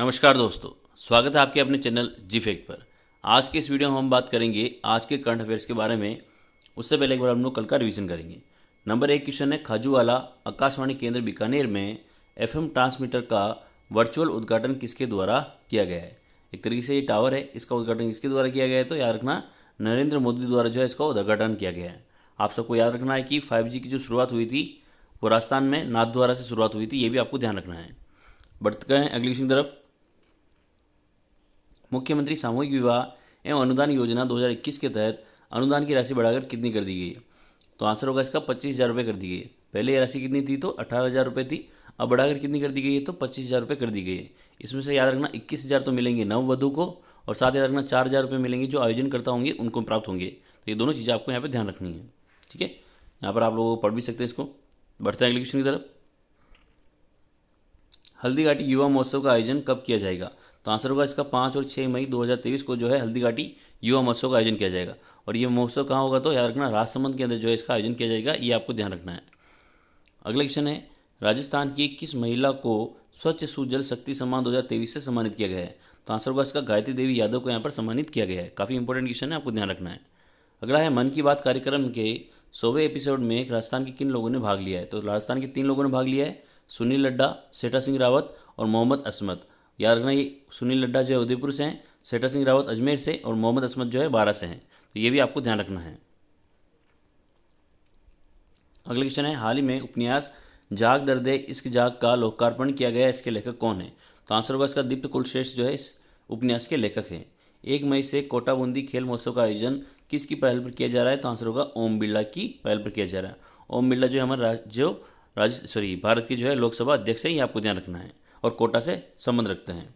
नमस्कार दोस्तों, स्वागत है आपके अपने चैनल जी फैक्ट पर। आज के इस वीडियो में हम बात करेंगे आज के करंट अफेयर्स के बारे में। उससे पहले एक बार हम लोग कल का रिवीजन करेंगे। नंबर 1 क्वेश्चन है, खाजूवाला आकाशवाणी केंद्र बीकानेर में एफएम ट्रांसमीटर का वर्चुअल उद्घाटन किसके द्वारा किया गया है। एक तरीके से ये टावर है, इसका उद्घाटन किसके द्वारा किया गया है, तो याद रखना नरेंद्र मोदी द्वारा जो है इसका उद्घाटन किया गया है। आप सबको याद रखना है कि 5G की जो शुरुआत हुई थी वो राजस्थान में नाथद्वारा से शुरुआत हुई थी, ये भी आपको ध्यान रखना है। बढ़ते हैं अगली क्वेश्चन की तरफ। मुख्यमंत्री सामूहिक विवाह एवं अनुदान योजना 2021 के तहत अनुदान की राशि बढ़ाकर कितनी कर दी गई है, तो आंसर होगा इसका 25,000 रुपये कर दी गई है। पहले ये राशि कितनी थी, तो 18,000 रुपये थी, अब बढ़ाकर कितनी कर दी गई है, तो 25,000 रुपये कर दी गई है। इसमें से याद रखना 21,000 तो मिलेंगे नववधु को, और साथ याद रखना 4,000 रुपये मिलेंगे जो आयोजन करता होंगे उनको प्राप्त होंगे। तो ये दोनों चीज़ें आपको यहाँ पर ध्यान रखनी है, ठीक है। यहाँ पर आप लोग पढ़ भी सकते हैं इसको। बढ़ते हैं अगले क्वेश्चन की तरफ। हल्दीघाटी युवा महोत्सव का आयोजन कब किया जाएगा, तो आंसर होगा इसका 5 और 6 मई 2023 को जो है हल्दीघाटी युवा महोत्सव का आयोजन किया जाएगा। और ये महोत्सव कहाँ होगा, तो याद रखना राजसमंद के अंदर जो है इसका आयोजन किया जाएगा, ये आपको ध्यान रखना है। अगला क्वेश्चन है, राजस्थान की किस महिला को स्वच्छ सुजल शक्ति सम्मान 2023 से सम्मानित किया गया है, तो आंसर होगा इसका गायत्री देवी यादव को यहाँ पर सम्मानित किया गया है। काफ़ी इंपॉर्टेंट क्वेश्चन है, आपको ध्यान रखना है। अगला है, मन की बात कार्यक्रम के 100वें एपिसोड में राजस्थान के किन लोगों ने भाग लिया है, तो राजस्थान के 3 लोगों ने भाग लिया है, सुनील लड्डा, सेठा सिंह रावत और मोहम्मद असमत। याद रखना ये सुनील लड्डा जो है उदयपुर से हैं, सेठा सिंह रावत अजमेर से और मोहम्मद असमत जो है 12 से हैं, तो ये भी आपको ध्यान रखना है। अगला क्वेश्चन है, हाल ही में उपन्यास जाग दर्दे इश्क जाग का लोकार्पण किया गया, इसके लेखक कौन है, तो आंसर होगा इसका दीप्त कुलश्रेष्ठ जो है इस उपन्यास के लेखक हैं। 1 मई से कोटा बूंदी खेल महोत्सव का आयोजन किसकी पहल पर किया जा रहा है, तो आंसर होगा ओम बिरला की पहल पर किया जा रहा है। ओम बिरला जो है हमारा भारत की जो है लोकसभा अध्यक्ष है, ये आपको ध्यान रखना है, और कोटा से संबंध रखते हैं।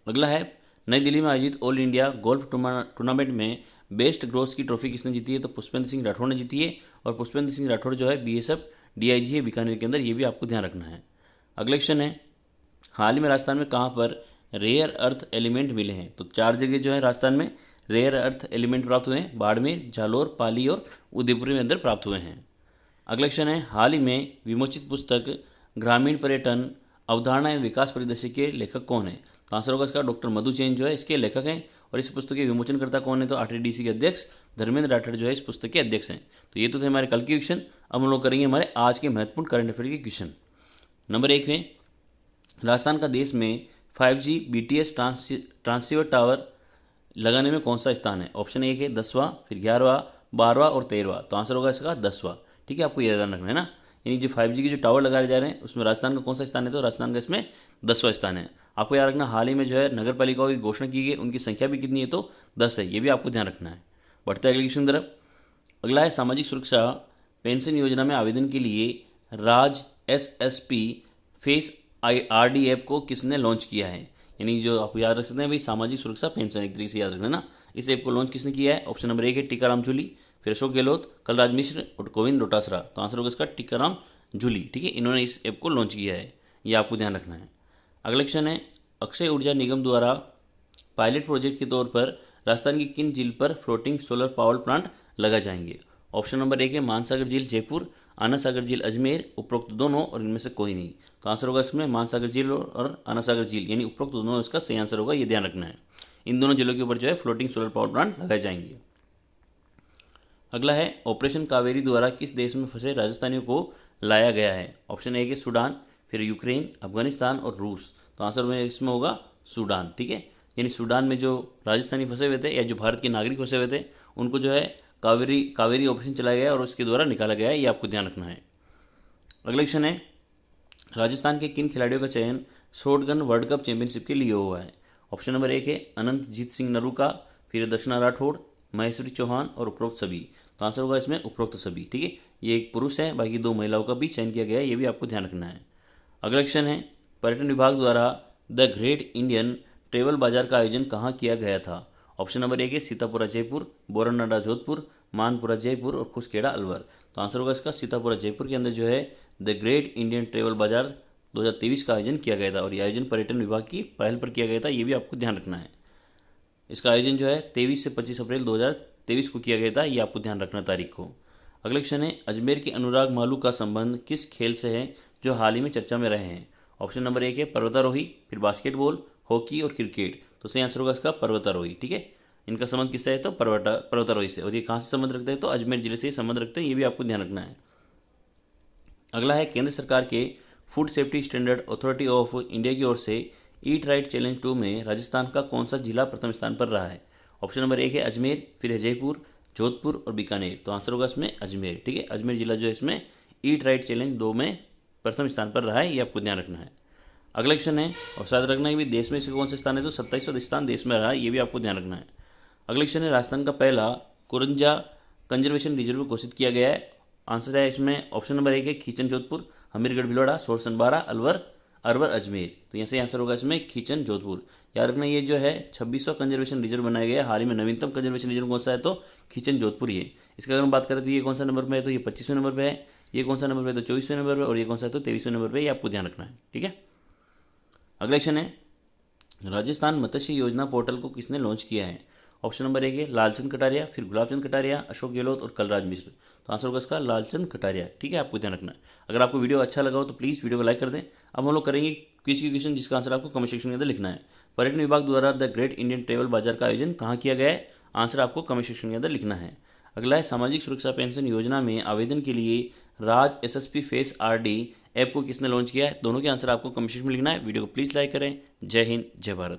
अगला है, नई दिल्ली में आयोजित ऑल इंडिया गोल्फ टूर्नामेंट में बेस्ट ग्रोस की ट्रॉफी किसने जीती है, तो पुष्पेंद्र सिंह राठौड़ ने जीती है। और पुष्पेंद्र सिंह राठौड़ जो है BSF DIG है बीकानेर के अंदर, ये भी आपको ध्यान रखना है। अगला क्वेश्चन है, हाल ही में राजस्थान में कहाँ पर रेयर अर्थ एलिमेंट मिले हैं, तो 4 जगह जो है राजस्थान में रेयर अर्थ एलिमेंट प्राप्त हुए हैं, बाड़मेर, जालोर, पाली और उदयपुर में अंदर प्राप्त हुए हैं। अगला क्वेश्चन है, हाल ही में विमोचित पुस्तक ग्रामीण पर्यटन अवधारणा एवं विकास परिदृश्य के लेखक कौन है, तो आंसर होगा इसका डॉक्टर मधु जैन जो है इसके लेखक हैं। और इस पुस्तक के विमोचनकर्ता कौन है, तो RTDC के अध्यक्ष धर्मेंद्र राठौड़ जो है इस पुस्तक के अध्यक्ष हैं। तो ये तो थे हमारे कल के क्वेश्चन। अब हम लोग करेंगे हमारे आज के महत्वपूर्ण करंट अफेयर के क्वेश्चन। नंबर 1 है, राजस्थान का देश में 5G BTS ट्रांसीवर टावर लगाने में कौन सा स्थान है। ऑप्शन 1 है 10वां, फिर 11वां, 12वां और 13वां, तो आंसर होगा इसका 10वां। ठीक है, आपको ये ध्यान रखना है ना, यानी जो 5G के जो टावर लगाए जा रहे हैं उसमें राजस्थान का कौन सा स्थान है, तो राजस्थान का इसमें 10वां स्थान है। आपको याद रखना, हाल ही में जो है नगर पालिकाओं की घोषणा की गई, उनकी संख्या भी कितनी है, तो 10 है, ये भी आपको ध्यान रखना है। बढ़ते हैं अगले क्वेश्चन तरफ। अगला है, सामाजिक सुरक्षा पेंशन योजना में आवेदन के लिए राज SSP फेस RD ऐप को किसने लॉन्च किया है, यानी जो आप याद रख सकते हैं भाई सामाजिक सुरक्षा पेंशन, एक तरीके से याद रखना ना, इस ऐप को लॉन्च किसने किया है। ऑप्शन नंबर 1 है टीकाराम जूली, फिर अशोक गहलोत, कलराज मिश्र और गोविंद डोटासरा, तो आंसर होगा इसका टीकाराम जूली। ठीक है, इन्होंने इस ऐप को लॉन्च किया है, ये आपको ध्यान रखना है। अगला क्वेश्चन है, अक्षय ऊर्जा निगम द्वारा पायलट प्रोजेक्ट के तौर पर राजस्थान की किन झील पर फ्लोटिंग सोलर पावर प्लांट लगाए जाएंगे। ऑप्शन नंबर 1 है मानसागर झील जयपुर, आना सागर झील अजमेर, उपरोक्त दोनों और इनमें से कोई नहीं, तो आंसर होगा इसमें मानसागर झील और आना सागर झील, यानी उपरोक्त दोनों इसका सही आंसर होगा, ये ध्यान रखना है। इन दोनों जिलों के ऊपर जो है फ्लोटिंग सोलर पावर प्लांट लगाए जाएंगे। अगला है, ऑपरेशन कावेरी द्वारा किस देश में फंसे राजस्थानियों को लाया गया है। ऑप्शन 1 है सूडान, फिर यूक्रेन, अफगानिस्तान और रूस, तो आंसर में इसमें होगा सूडान। ठीक है, यानी सूडान में जो राजस्थानी फंसे हुए थे या जो भारत के नागरिक फंसे हुए थे उनको जो है कावेरी ऑपरेशन चलाया गया और उसके द्वारा निकाला गया है, ये आपको ध्यान रखना है। अगला क्वेश्चन है, राजस्थान के किन खिलाड़ियों का चयन शॉटगन वर्ल्ड कप चैंपियनशिप के लिए हुआ है। ऑप्शन नंबर 1 है अनंतजीत सिंह नरूका, फिर दर्शना राठौड़, महेश्वरी चौहान और उपरोक्त सभी, तो आंसर होगा इसमें उपरोक्त सभी। ठीक है, ये एक पुरुष है, बाकी 2 महिलाओं का भी चयन किया गया है, ये भी आपको ध्यान रखना है। अगला क्वेश्चन है, पर्यटन विभाग द्वारा द ग्रेट इंडियन ट्रेवल बाजार का आयोजन कहाँ किया गया था। ऑप्शन नंबर 1 है सीतापुरा जयपुर, बोरनाडा जोधपुर, मानपुरा जयपुर और खुसखेड़ा अलवर, तो आंसर होगा इसका सीतापुरा जयपुर के अंदर जो है द ग्रेट इंडियन ट्रेवल बाजार 2023 का आयोजन किया गया था, और ये आयोजन पर्यटन विभाग की पहल पर किया गया था, ये भी आपको ध्यान रखना है। इसका आयोजन जो है 23 से 25 अप्रैल 2023 को किया गया था, ये आपको ध्यान रखना तारीख को। अगला क्वेश्चन है, अजमेर के अनुराग मालू का संबंध किस खेल से है जो हाल ही में चर्चा में रहे हैं। ऑप्शन नंबर 1 है पर्वतारोही, फिर बास्केटबॉल, हॉकी और क्रिकेट। तो सही आंसर होगा इसका पर्वतारोही। ठीक है, इनका संबंध किससे है तो पर्वतारोही से। और ये कहाँ से संबंध रखते हैं तो अजमेर जिले से ये संबंध रखते हैं, ये भी आपको ध्यान रखना है। अगला है केंद्र सरकार के food safety standard authority of India की ओर से ईट राइट चैलेंज 2 में राजस्थान का कौन सा जिला प्रथम स्थान पर रहा है। ऑप्शन नंबर 1 है अजमेर, फिर है जयपुर, जोधपुर और बीकानेर। तो आंसर होगा इसमें अजमेर। ठीक है, अजमेर जिला जो है इसमें ईट राइट चैलेंज 2 में प्रथम स्थान पर रहा है, ये आपको ध्यान रखना है। अगला क्वेश्चन है, और साथ रखना है भी देश में इसका कौन सा स्थान है तो 27वां स्थान देश में रहा है, ये भी आपको ध्यान रखना है। अगला क्वेश्चन है, राजस्थान का पहला कुरंजा कंजर्वेशन रिजर्व घोषित किया गया है। आंसर है इसमें ऑप्शन नंबर 1 है खीचन जोधपुर, हमीरगढ़ भिलवाड़ा, सोरसन बारा, अरवर अजमेर। तो यहाँ से आंसर होगा इसमें खीचन जोधपुर। याद रखना ये जो है 26वां कंजर्वेशन रिजर्व बनाया गया है, हाल ही में नवीनतम कंजर्वेशन रिजर्व कौन सा है तो खीचन जोधपुर ये। इसका अगर हम बात करें तो ये कौन सा नंबर पर है तो ये 25वें नंबर पर है, ये कौन सा नंबर पर है तो 24वें नंबर पर, और ये कौन सा है तो 23वें नंबर पर, ये आपको ध्यान रखना है। ठीक है, अगला क्वेश्चन है, राजस्थान मत्स्य योजना पोर्टल को किसने लॉन्च किया है। ऑप्शन नंबर 1 है लालचंद कटारिया, फिर गुलाबचंद कटारिया, अशोक गहलोत और कलराज मिश्र। तो आंसर होगा इसका लालचंद कटारिया। ठीक है, आपको ध्यान रखना है। अगर आपको वीडियो अच्छा लगा हो तो प्लीज़ वीडियो को लाइक कर दें। अब हम लोग करेंगे क्विज की क्वेश्चन, जिसका आंसर आपको कमेंट सेक्शन के अंदर लिखना है। पर्यटन विभाग द्वारा द ग्रेट इंडियन ट्रेवल बाजार का आयोजन कहाँ किया गया है, आंसर आपको कमेंट सेक्शन के अंदर लिखना है। अगला है, सामाजिक सुरक्षा पेंशन योजना में आवेदन के लिए राज एसएसपी फेस आरडी ऐप को किसने लॉन्च किया है। दोनों के आंसर आपको कमेंट सेक्शन में लिखना है। वीडियो को प्लीज़ लाइक करें। जय हिंद, जय भारत।